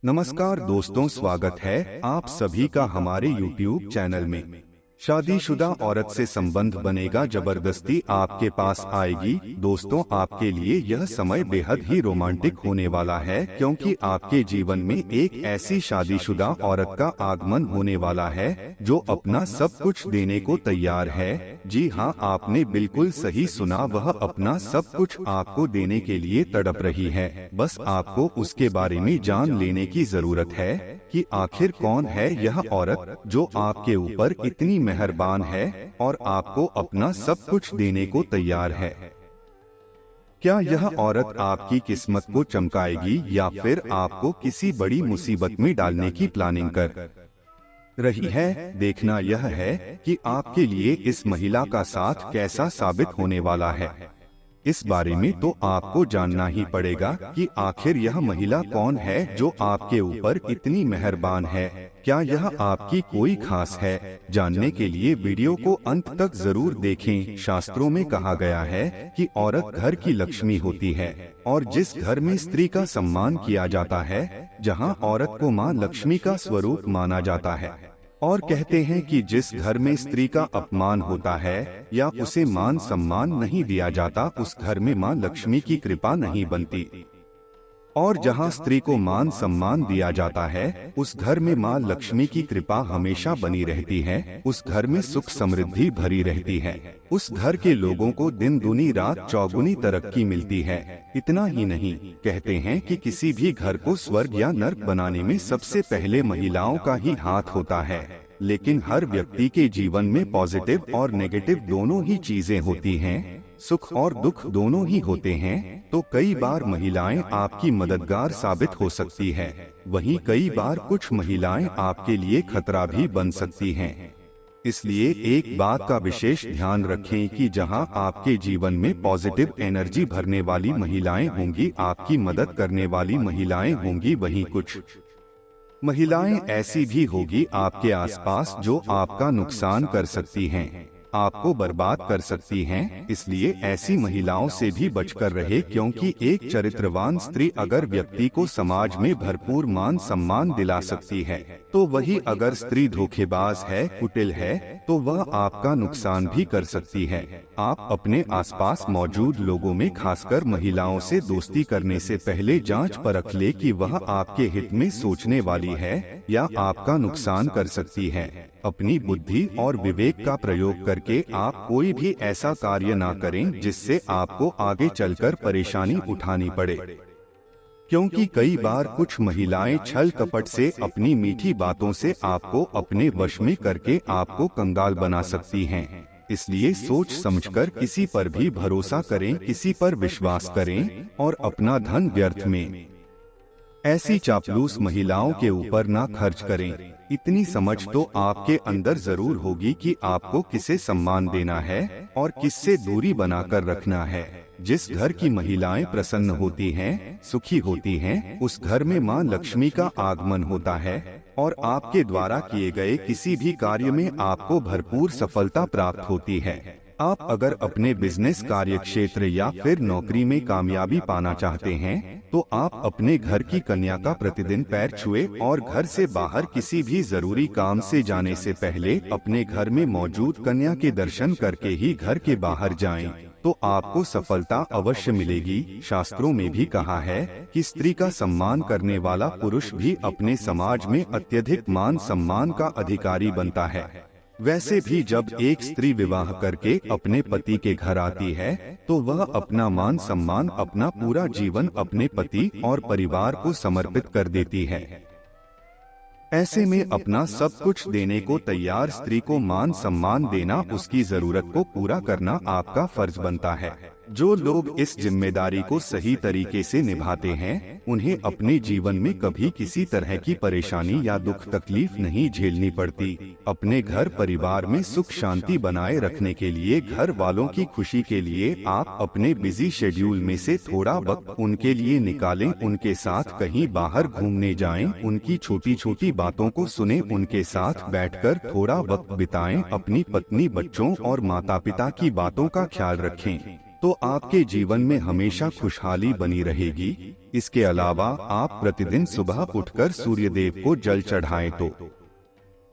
नमस्कार दोस्तों, स्वागत है आप सभी का हमारे YouTube चैनल में। शादीशुदा औरत से संबंध बनेगा, जबरदस्ती आपके पास आएगी। दोस्तों, आपके लिए यह समय बेहद ही रोमांटिक होने वाला है, क्योंकि आपके जीवन में एक ऐसी शादीशुदा औरत का आगमन होने वाला है जो अपना सब कुछ देने को तैयार है। जी हाँ, आपने बिल्कुल सही सुना, वह अपना सब कुछ आपको देने के लिए तड़प रही है। बस आपको उसके बारे में जान लेने की जरूरत है कि आखिर कौन है यह औरत जो आपके ऊपर इतनी मेहरबान है और आपको अपना सब कुछ देने को तैयार है। क्या यह औरत आपकी किस्मत को चमकाएगी या फिर आपको किसी बड़ी मुसीबत में डालने की प्लानिंग कर रही है? देखना यह है कि आपके लिए इस महिला का साथ कैसा साबित होने वाला है। इस बारे में तो आपको जानना ही पड़ेगा कि आखिर यह महिला कौन है जो आपके ऊपर इतनी मेहरबान है। क्या यह आपकी कोई खास है? जानने के लिए वीडियो को अंत तक जरूर देखें। शास्त्रों में कहा गया है कि औरत घर की लक्ष्मी होती है, और जिस घर में स्त्री का सम्मान किया जाता है, जहां औरत को मां लक्ष्मी का स्वरूप माना जाता है। और कहते हैं कि जिस घर में स्त्री का अपमान होता है या उसे मान सम्मान नहीं दिया जाता, उस घर में मां लक्ष्मी की कृपा नहीं बनती। और जहां स्त्री को मान सम्मान दिया जाता है, उस घर में मां लक्ष्मी की कृपा हमेशा बनी रहती है। उस घर में सुख समृद्धि भरी रहती है। उस घर के लोगों को दिन दूनी रात चौगुनी तरक्की मिलती है। इतना ही नहीं, कहते हैं कि किसी भी घर को स्वर्ग या नर्क बनाने में सबसे पहले महिलाओं का ही हाथ होता है। लेकिन हर व्यक्ति के जीवन में पॉजिटिव और नेगेटिव दोनों ही चीजें होती हैं, सुख और दुख दोनों ही होते हैं। तो कई बार महिलाएं आपकी मददगार साबित हो सकती है, वहीं कई बार कुछ महिलाएं आपके लिए खतरा भी बन सकती हैं। इसलिए एक बात का विशेष ध्यान रखें कि जहां आपके जीवन में पॉजिटिव एनर्जी भरने वाली महिलाएं होंगी, आपकी मदद करने वाली महिलाएं होंगी, वहीं कुछ महिलाएं ऐसी भी होगी आपके आसपास जो आपका नुकसान कर सकती हैं, आपको बर्बाद कर सकती हैं। इसलिए ऐसी महिलाओं से भी बचकर रहे, क्योंकि एक चरित्रवान स्त्री अगर व्यक्ति को समाज में भरपूर मान सम्मान दिला सकती है, तो वही अगर स्त्री धोखेबाज है, कुटिल है, तो वह आपका नुकसान भी कर सकती है। आप अपने आसपास मौजूद लोगों में खासकर महिलाओं से दोस्ती करने से पहले जांच परख ले कि वह आपके हित में सोचने वाली है या आपका नुकसान कर सकती है। अपनी बुद्धि और विवेक का प्रयोग करके आप कोई भी ऐसा कार्य ना करें जिससे आपको आगे चलकर परेशानी उठानी पड़े, क्योंकि कई बार कुछ महिलाएं छल कपट से अपनी मीठी बातों से आपको अपने वश में करके आपको कंगाल बना सकती हैं। इसलिए सोच समझकर किसी पर भी भरोसा करें, किसी पर विश्वास करें और अपना धन व्यर्थ में ऐसी चापलूस महिलाओं के ऊपर ना खर्च करें। इतनी समझ तो आपके अंदर जरूर होगी कि आपको किसे सम्मान देना है और किससे दूरी बनाकर रखना है। जिस घर की महिलाएं प्रसन्न होती हैं, सुखी होती हैं, उस घर में मां लक्ष्मी का आगमन होता है और आपके द्वारा किए गए किसी भी कार्य में आपको भरपूर सफलता प्राप्त होती है। आप अगर अपने बिजनेस कार्य क्षेत्र या फिर नौकरी में कामयाबी पाना चाहते हैं, तो आप अपने घर की कन्या का प्रतिदिन पैर छुए और घर से बाहर किसी भी जरूरी काम से जाने से पहले अपने घर में मौजूद कन्या के दर्शन करके ही घर के बाहर जाएं, तो आपको सफलता अवश्य मिलेगी। शास्त्रों में भी कहा है कि स्त्री का सम्मान करने वाला पुरुष भी अपने समाज में अत्यधिक मान सम्मान का अधिकारी बनता है। वैसे भी जब एक स्त्री विवाह करके अपने पति के घर आती है, तो वह अपना मान सम्मान, अपना पूरा जीवन अपने पति और परिवार को समर्पित कर देती है। ऐसे में अपना सब कुछ देने को तैयार स्त्री को मान सम्मान देना, उसकी जरूरत को पूरा करना आपका फर्ज बनता है। जो लोग इस जिम्मेदारी को सही तरीके से निभाते हैं, उन्हें अपने जीवन में कभी किसी तरह की परेशानी या दुख तकलीफ नहीं झेलनी पड़ती। अपने घर परिवार में सुख शांति बनाए रखने के लिए, घर वालों की खुशी के लिए आप अपने बिजी शेड्यूल में से थोड़ा वक्त उनके लिए निकालें। उनके साथ कहीं बाहर घूमने जाएं, उनकी छोटी छोटी बातों को सुने, उनके साथ बैठकर थोड़ा वक्त बिताएं। अपनी पत्नी, बच्चों और माता पिता की बातों का ख्याल रखें। तो आपके जीवन में हमेशा खुशहाली बनी रहेगी। इसके अलावा आप प्रतिदिन सुबह उठकर सूर्यदेव को जल चढ़ाएं तो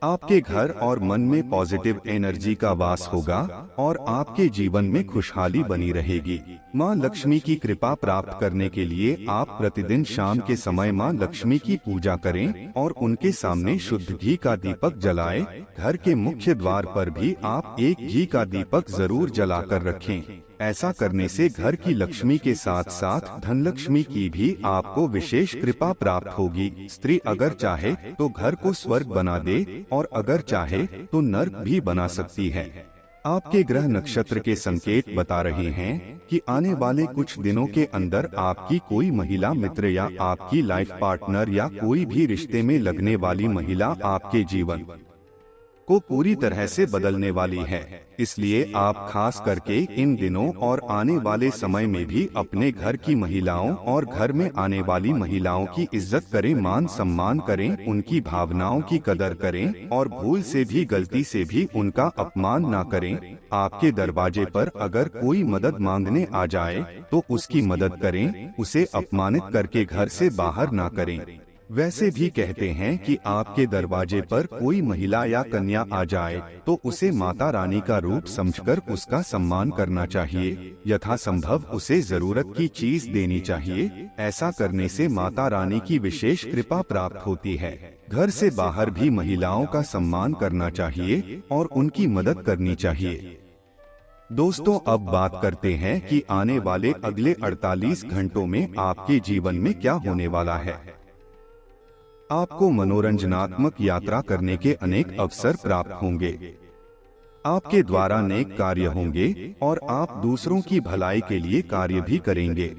आपके घर और मन में पॉजिटिव एनर्जी का वास होगा और आपके जीवन में खुशहाली बनी रहेगी। माँ लक्ष्मी की कृपा प्राप्त करने के लिए आप प्रतिदिन शाम के समय माँ लक्ष्मी की पूजा करें और उनके सामने शुद्ध घी का दीपक जलाएं। घर के मुख्य द्वार पर भी आप एक घी का दीपक जरूर जलाकर रखें। ऐसा करने से घर की लक्ष्मी के साथ साथ धन लक्ष्मी की भी आपको विशेष कृपा प्राप्त होगी। स्त्री अगर चाहे तो घर को स्वर्ग बना दे और अगर चाहे तो नर्क भी बना सकती है। आपके ग्रह नक्षत्र के संकेत बता रहे हैं कि आने वाले कुछ दिनों के अंदर आपकी कोई महिला मित्र या आपकी लाइफ पार्टनर या कोई भी रिश्ते में लगने वाली महिला आपके जीवन को पूरी तरह से बदलने वाली है। इसलिए आप खास करके इन दिनों और आने वाले समय में भी अपने घर की महिलाओं और घर में आने वाली महिलाओं की इज्जत करें, मान सम्मान करें, उनकी भावनाओं की कदर करें और भूल से भी गलती से भी उनका अपमान ना करें। आपके दरवाजे पर अगर कोई मदद मांगने आ जाए तो उसकी मदद करें, उसे अपमानित करके घर से बाहर ना करें। वैसे भी कहते हैं कि आपके दरवाजे पर कोई महिला या कन्या आ जाए तो उसे माता रानी का रूप समझकर उसका सम्मान करना चाहिए। यथासंभव उसे जरूरत की चीज देनी चाहिए। ऐसा करने से माता रानी की विशेष कृपा प्राप्त होती है। घर से बाहर भी महिलाओं का सम्मान करना चाहिए और उनकी मदद करनी चाहिए। दोस्तों, अब बात करते हैं कि आने वाले अगले 48 घंटों में आपके जीवन में क्या होने वाला है। आपको मनोरंजनात्मक यात्रा करने के अनेक अवसर प्राप्त होंगे। आपके द्वारा नेक कार्य होंगे और आप दूसरों की भलाई के लिए कार्य भी करेंगे।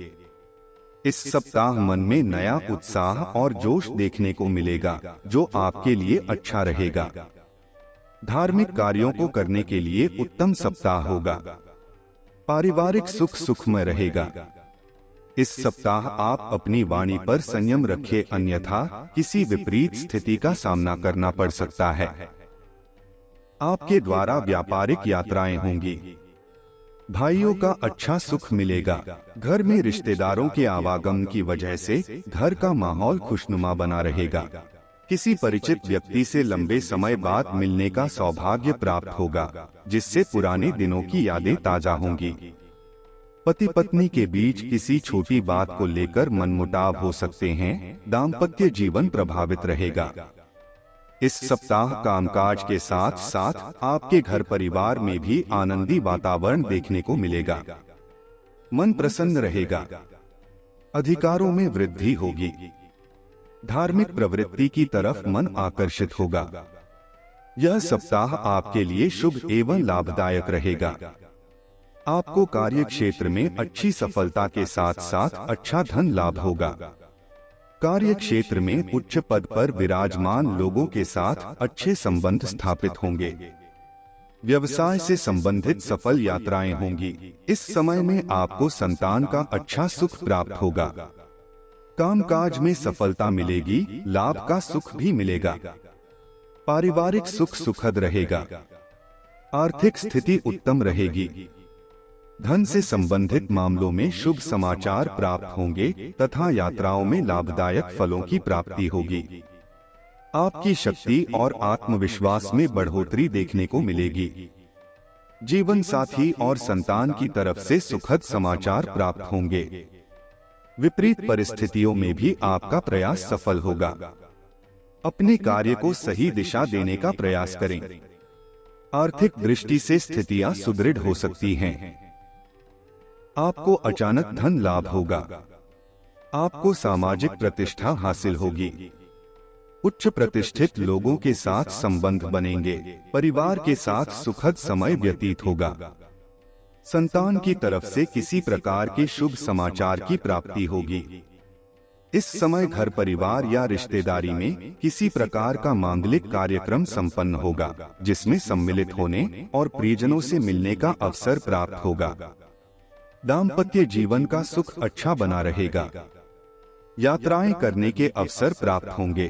इस सप्ताह मन में नया उत्साह और जोश देखने को मिलेगा, जो आपके लिए अच्छा रहेगा। धार्मिक कार्यों को करने के लिए उत्तम सप्ताह होगा। पारिवारिक सुख सुखमय रहेगा। इस सप्ताह आप अपनी वाणी पर संयम रखें, अन्यथा किसी विपरीत स्थिति का सामना करना पड़ सकता है। आपके द्वारा व्यापारिक यात्राएं होंगी। भाइयों का अच्छा सुख मिलेगा। घर में रिश्तेदारों के आवागमन की वजह से घर का माहौल खुशनुमा बना रहेगा। किसी परिचित व्यक्ति से लंबे समय बाद मिलने का सौभाग्य प्राप्त होगा, जिससे पुराने दिनों की यादें ताजा होंगी। पति पत्नी के बीच किसी छोटी बात को लेकर मनमुटाव हो सकते हैं। दाम्पत्य जीवन प्रभावित रहेगा। इस सप्ताह कामकाज के साथ साथ आपके घर परिवार में भी आनंदी वातावरण देखने को मिलेगा। मन प्रसन्न रहेगा। अधिकारों में वृद्धि होगी। धार्मिक प्रवृत्ति की तरफ मन आकर्षित होगा। यह सप्ताह आपके लिए शुभ एवं लाभदायक रहेगा। आपको कार्य क्षेत्र में अच्छी सफलता के साथ साथ अच्छा धन लाभ होगा। कार्य क्षेत्र में उच्च पद पर विराजमान लोगों के साथ अच्छे संबंध स्थापित होंगे। व्यवसाय से संबंधित सफल यात्राएं होंगी। इस समय में आपको संतान का अच्छा सुख प्राप्त होगा। कामकाज में सफलता मिलेगी, लाभ का सुख भी मिलेगा। पारिवारिक सुख सुखद रहेगा। आर्थिक स्थिति उत्तम रहेगी। धन से संबंधित मामलों में शुभ समाचार प्राप्त होंगे तथा यात्राओं में लाभदायक फलों की प्राप्ति होगी। आपकी शक्ति और आत्मविश्वास में बढ़ोतरी देखने को मिलेगी। जीवन साथी और संतान की तरफ से सुखद समाचार प्राप्त होंगे। विपरीत परिस्थितियों में भी आपका प्रयास सफल होगा। अपने कार्य को सही दिशा देने का प्रयास करें। आर्थिक दृष्टि से स्थितियां सुदृढ़ हो सकती हैं। आपको अचानक धन लाभ होगा। आपको सामाजिक प्रतिष्ठा हासिल होगी। उच्च प्रतिष्ठित लोगों के साथ संबंध बनेंगे। परिवार के साथ सुखद समय व्यतीत होगा। संतान की तरफ से किसी प्रकार के शुभ समाचार की प्राप्ति होगी। इस समय घर परिवार या रिश्तेदारी में किसी प्रकार का मांगलिक कार्यक्रम संपन्न होगा, जिसमें सम्मिलित होने और प्रियजनों से मिलने का अवसर प्राप्त होगा। दाम्पत्य जीवन का सुख अच्छा बना रहेगा। यात्राएं करने के अवसर प्राप्त होंगे।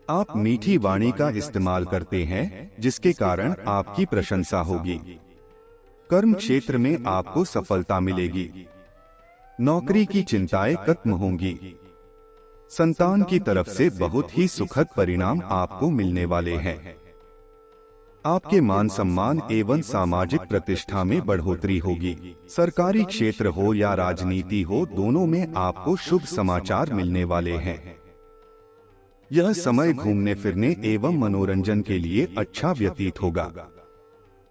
आप मीठी वाणी का इस्तेमाल करते हैं, जिसके कारण आपकी प्रशंसा होगी। कर्म क्षेत्र में आपको सफलता मिलेगी। नौकरी की चिंताएं खत्म होंगी। संतान की तरफ से बहुत ही सुखद परिणाम आपको मिलने वाले हैं। आपके मान सम्मान एवं सामाजिक प्रतिष्ठा में बढ़ोतरी होगी। सरकारी क्षेत्र हो या राजनीति हो, दोनों में आपको शुभ समाचार मिलने वाले हैं। यह समय घूमने फिरने एवं मनोरंजन के लिए अच्छा व्यतीत होगा।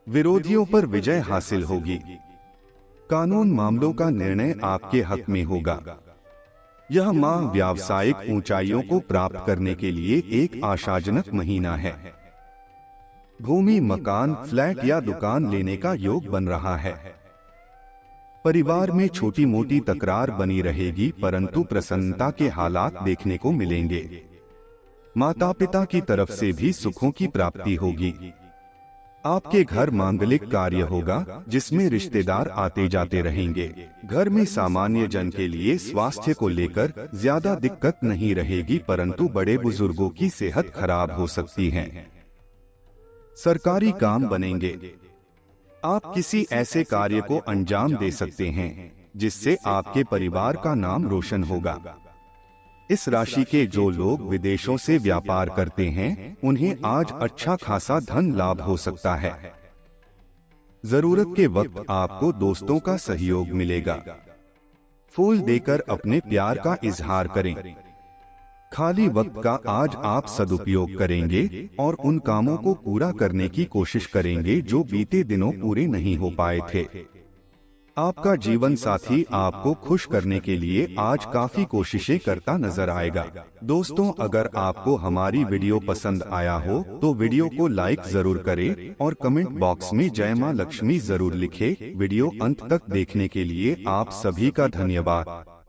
विरोधियों पर विजय हासिल होगी। कानून मामलों का निर्णय आपके हक में होगा। यह माह व्यावसायिक ऊंचाइयों को प्राप्त करने के लिए एक आशाजनक महीना है। भूमि, मकान, फ्लैट या दुकान लेने का योग बन रहा है। परिवार में छोटी मोटी तकरार बनी रहेगी, परंतु प्रसन्नता के हालात देखने को मिलेंगे। माता पिता की तरफ से भी सुखों की प्राप्ति होगी। आपके घर मांगलिक कार्य होगा, जिसमें रिश्तेदार आते जाते रहेंगे। घर में सामान्य जन के लिए स्वास्थ्य को लेकर ज्यादा दिक्कत नहीं रहेगी, परंतु बड़े बुजुर्गों की सेहत खराब हो सकती है। सरकारी काम बनेंगे। आप किसी ऐसे कार्य को अंजाम दे सकते हैं जिससे आपके परिवार का नाम रोशन होगा। इस राशि के जो लोग विदेशों से व्यापार करते हैं, उन्हें आज अच्छा खासा धन लाभ हो सकता है। जरूरत के वक्त आपको दोस्तों का सहयोग मिलेगा। फूल देकर अपने प्यार का इजहार करें। खाली वक्त का आज आप सदुपयोग करेंगे और उन कामों को पूरा करने की कोशिश करेंगे जो बीते दिनों पूरे नहीं हो पाए थे। आपका जीवन साथी आपको खुश करने के लिए आज काफी कोशिशें करता नजर आएगा। दोस्तों, अगर आपको हमारी वीडियो पसंद आया हो तो वीडियो को लाइक जरूर करें और कमेंट बॉक्स में जय मां लक्ष्मी जरूर लिखें। वीडियो अंत तक देखने के लिए आप सभी का धन्यवाद।